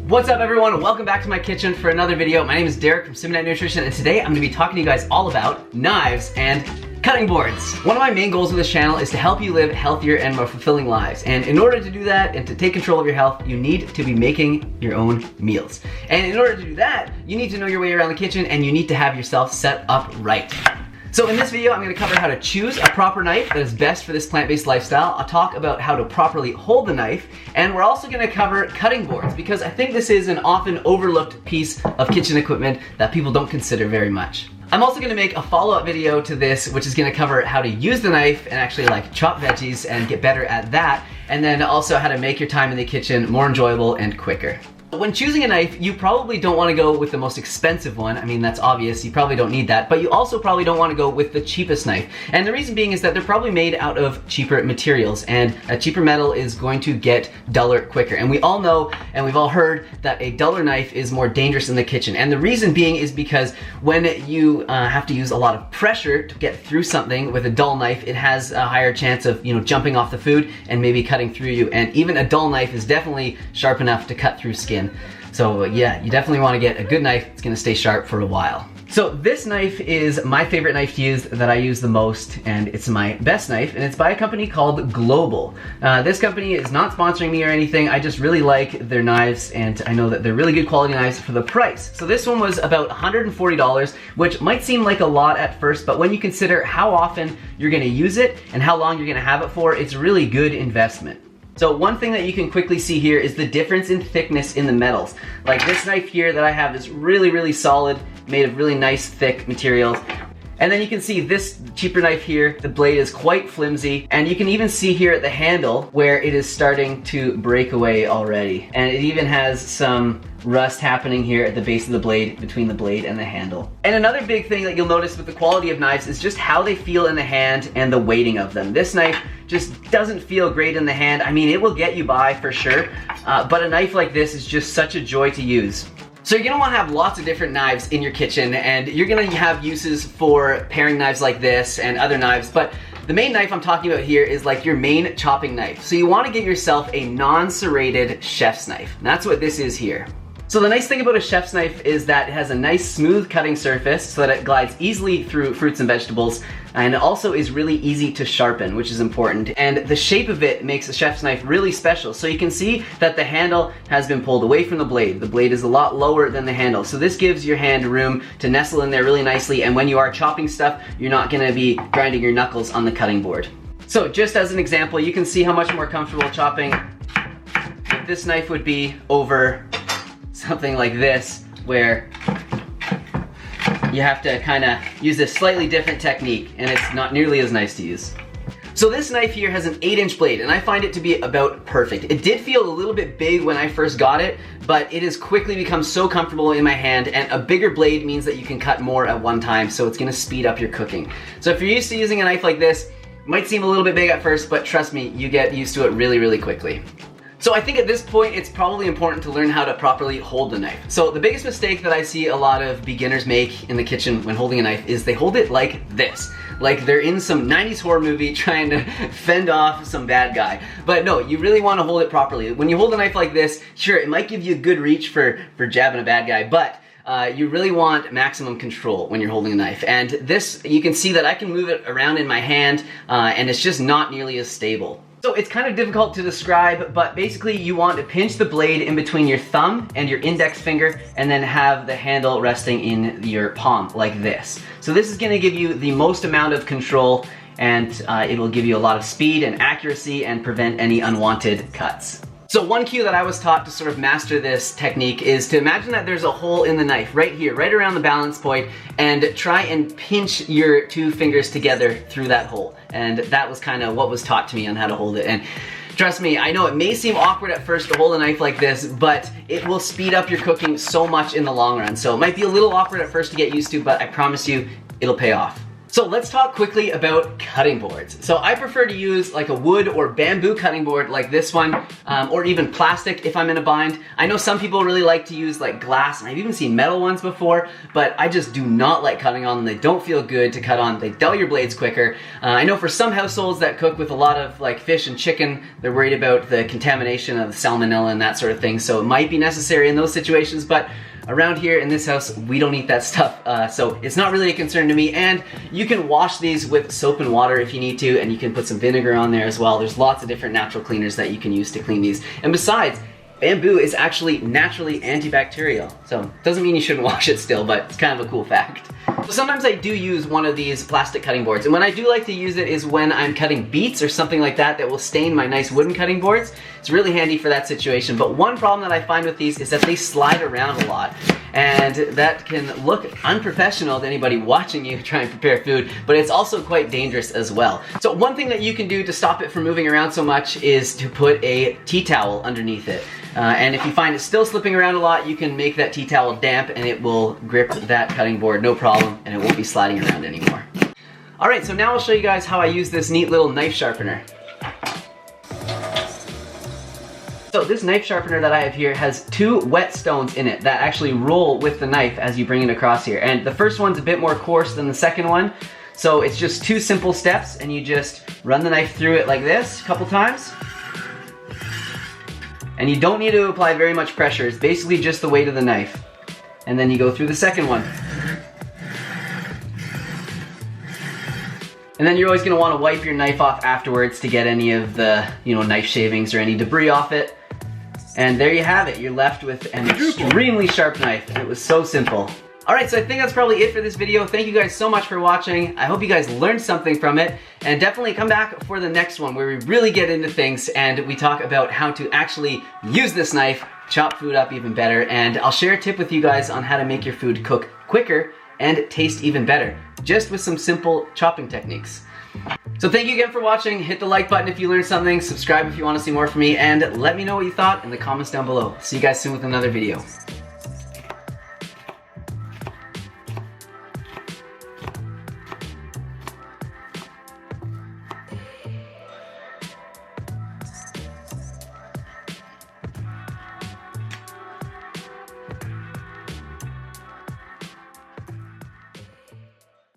What's up everyone? Welcome back to my kitchen for another video. My name is Derek from Simnett Nutrition, and today I'm going to be talking to you guys all about knives and cutting boards. One of my main goals with this channel is to help you live healthier and more fulfilling lives. And in order to do that and to take control of your health, you need to be making your own meals. And in order to do that, you need to know your way around the kitchen and you need to have yourself set up right. So in this video, I'm going to cover how to choose a proper knife that is best for this plant-based lifestyle. I'll talk about how to properly hold the knife, and we're also going to cover cutting boards because I think this is an often overlooked piece of kitchen equipment that people don't consider very much. I'm also going to make a follow-up video to this, which is going to cover how to use the knife and actually like chop veggies and get better at that, and then also how to make your time in the kitchen more enjoyable and quicker. When choosing a knife, you probably don't want to go with the most expensive one. I mean, that's obvious, you probably don't need that, but you also probably don't want to go with the cheapest knife. And the reason being is that they're probably made out of cheaper materials, and a cheaper metal is going to get duller quicker. And we all know, and we've all heard, that a duller knife is more dangerous in the kitchen. And the reason being is because when you have to use a lot of pressure to get through something with a dull knife, it has a higher chance of, jumping off the food and maybe cutting through you. And even a dull knife is definitely sharp enough to cut through skin. So yeah, you definitely want to get a good knife that's going to stay sharp for a while. So this knife is my favorite knife to use, that I use the most, and it's my best knife, and it's by a company called Global. This company is not sponsoring me or anything. I just really like their knives, and I know that they're really good quality knives for the price. So this one was about $140, which might seem like a lot at first, but when you consider how often you're going to use it and how long you're going to have it for, it's a really good investment. So one thing that you can quickly see here is the difference in thickness in the metals. Like this knife here that I have is really, really solid, made of really nice thick materials. And then you can see this cheaper knife here, the blade is quite flimsy, and you can even see here at the handle where it is starting to break away already. And it even has some rust happening here at the base of the blade, between the blade and the handle. And another big thing that you'll notice with the quality of knives is just how they feel in the hand and the weighting of them. This knife just doesn't feel great in the hand. I mean, it will get you by for sure, but a knife like this is just such a joy to use. So you're gonna wanna have lots of different knives in your kitchen, and you're gonna have uses for paring knives like this and other knives, but the main knife I'm talking about here is like your main chopping knife. So you wanna get yourself a non-serrated chef's knife. And that's what this is here. So the nice thing about a chef's knife is that it has a nice smooth cutting surface so that it glides easily through fruits and vegetables, and it also is really easy to sharpen, which is important. And the shape of it makes a chef's knife really special. So you can see that the handle has been pulled away from the blade. The blade is a lot lower than the handle. So this gives your hand room to nestle in there really nicely, and when you are chopping stuff, you're not gonna be grinding your knuckles on the cutting board. So just as an example, you can see how much more comfortable chopping with this knife would be over something like this, where you have to kind of use this slightly different technique, and it's not nearly as nice to use. So this knife here has an 8-inch blade, and I find it to be about perfect. It did feel a little bit big when I first got it, but it has quickly become so comfortable in my hand, and a bigger blade means that you can cut more at one time, so it's gonna speed up your cooking. So if you're used to using a knife like this, it might seem a little bit big at first, but trust me, you get used to it really, really quickly. So I think at this point, it's probably important to learn how to properly hold the knife. So the biggest mistake that I see a lot of beginners make in the kitchen when holding a knife is they hold it like this. Like they're in some 90s horror movie trying to fend off some bad guy. But no, you really want to hold it properly. When you hold a knife like this, sure, it might give you a good reach for jabbing a bad guy, but you really want maximum control when you're holding a knife. And this, you can see that I can move it around in my hand, and it's just not nearly as stable. So it's kind of difficult to describe, but basically you want to pinch the blade in between your thumb and your index finger, and then have the handle resting in your palm like this. So this is going to give you the most amount of control, and it will give you a lot of speed and accuracy and prevent any unwanted cuts. So one cue that I was taught to sort of master this technique is to imagine that there's a hole in the knife right here, right around the balance point, and try and pinch your two fingers together through that hole. And that was kind of what was taught to me on how to hold it. And trust me, I know it may seem awkward at first to hold a knife like this, but it will speed up your cooking so much in the long run. So it might be a little awkward at first to get used to, but I promise you, it'll pay off. So let's talk quickly about cutting boards. So I prefer to use like a wood or bamboo cutting board like this one, or even plastic if I'm in a bind. I know some people really like to use like glass, and I've even seen metal ones before, but I just do not like cutting on them. They don't feel good to cut on. They dull your blades quicker. I know for some households that cook with a lot of like fish and chicken, they're worried about the contamination of the salmonella and that sort of thing, so it might be necessary in those situations, but around here in this house, we don't eat that stuff, so it's not really a concern to me. And you can wash these with soap and water if you need to, and you can put some vinegar on there as well. There's lots of different natural cleaners that you can use to clean these. And besides, bamboo is actually naturally antibacterial, so doesn't mean you shouldn't wash it still, but it's kind of a cool fact. So sometimes I do use one of these plastic cutting boards, and when I do like to use it is when I'm cutting beets or something like that that will stain my nice wooden cutting boards. It's really handy for that situation, but one problem that I find with these is that they slide around a lot, and that can look unprofessional to anybody watching you try and prepare food, but it's also quite dangerous as well. So one thing that you can do to stop it from moving around so much is to put a tea towel underneath it. And if you find it still slipping around a lot, you can make that tea towel damp and it will grip that cutting board no problem, and it won't be sliding around anymore. Alright, so now I'll show you guys how I use this neat little knife sharpener. So this knife sharpener that I have here has two whetstones in it that actually roll with the knife as you bring it across here. And the first one's a bit more coarse than the second one, so it's just two simple steps, and you just run the knife through it like this a couple times. And you don't need to apply very much pressure, it's basically just the weight of the knife. And then you go through the second one. And then you're always going to want to wipe your knife off afterwards to get any of the, knife shavings or any debris off it. And there you have it, you're left with an extremely sharp knife. It was so simple. Alright, so I think that's probably it for this video. Thank you guys so much for watching. I hope you guys learned something from it, and definitely come back for the next one where we really get into things and we talk about how to actually use this knife, chop food up even better, and I'll share a tip with you guys on how to make your food cook quicker and taste even better, just with some simple chopping techniques. So thank you again for watching. Hit the like button if you learned something, subscribe if you want to see more from me, and let me know what you thought in the comments down below. See you guys soon with another video.